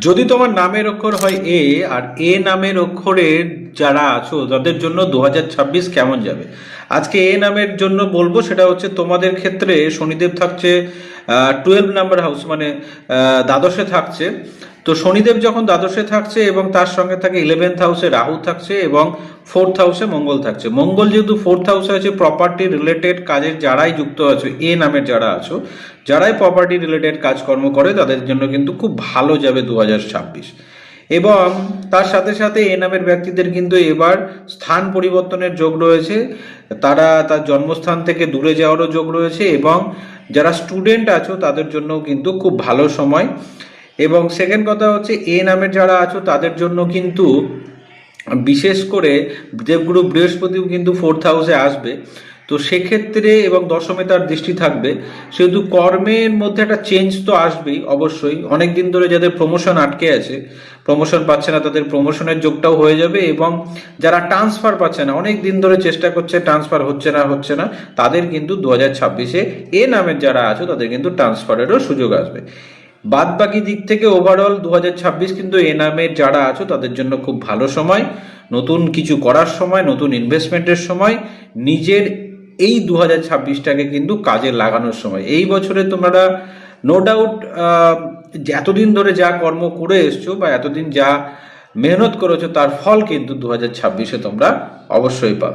যদি তোমার নামের অক্ষর হয় এ, আর এ নামের অক্ষরের যারা আছো তাদের জন্য 2026 কেমন যাবে। আজকে এ নামের জন্য বলবো, সেটা হচ্ছে তোমাদের ক্ষেত্রে শনিদেব থাকছে 12 নাম্বার হাউস, মানে দ্বাদশে থাকছে। তো শনিদেব যখন দ্বাদশে থাকছে এবং তার সঙ্গে থাকে 11th হাউসে রাহু থাকছে এবং 4th হাউসে মঙ্গল থাকছে। মঙ্গল যেহেতু 4th হাউসে আছে, প্রপার্টি রিলেটেড কাজের যারাই যুক্ত আছো, এ নামের যারা আছো, যারাই প্রপার্টি রিলেটেড কাজকর্ম করে তাদের জন্য কিন্তু খুব ভালো যাবে 2026। এবং তার সাথে সাথে এ নামের ব্যক্তিদের কিন্তু এবার স্থান পরিবর্তনের যোগ রয়েছে, তারা তার জন্মস্থান থেকে দূরে যাওয়ারও যোগ রয়েছে, এবং যারা স্টুডেন্ট আছো তাদের জন্য কিন্তু খুব ভালো সময়। এবং সেকেন্ড কথা হচ্ছে, এ নামের যারা আছো তাদের জন্য কিন্তু বিশেষ করে দেবগুরু বৃহস্পতিও কিন্তু 4th হাউসে আসবে। তো সেক্ষেত্রে এবং দশমে তার দৃষ্টি থাকবে, সেহেতু কর্মের মধ্যে একটা চেঞ্জ তো আসবেই অবশ্যই। অনেক দিন ধরে যাদের প্রমোশন আটকে আছে, প্রমোশন পাচ্ছে না, তাদের প্রমোশনের যোগটাও হয়ে যাবে। এবং যারা ট্রান্সফার পাচ্ছে না, অনেক দিন ধরে চেষ্টা করছে, ট্রান্সফার হচ্ছে না, তাদের কিন্তু 2026-এ এ নামের যারা আছো তাদের কিন্তু ট্রান্সফারেরও সুযোগ আসবে। বাদ বাকি দিক থেকে ওভারঅল 2026 কিন্তু এ নামের যারা আছো তাদের জন্য খুব ভালো সময়, নতুন কিছু করার সময়, নতুন ইনভেস্টমেন্টের সময়, নিজের এই 2026টাকে কিন্তু কাজে লাগানোর সময়। এই বছরে তোমরা নো ডাউট এতদিন ধরে যা কর্ম করে এসছো বা এতদিন যা মেহনত করেছো তার ফল কিন্তু 2026-এ তোমরা অবশ্যই পাবে।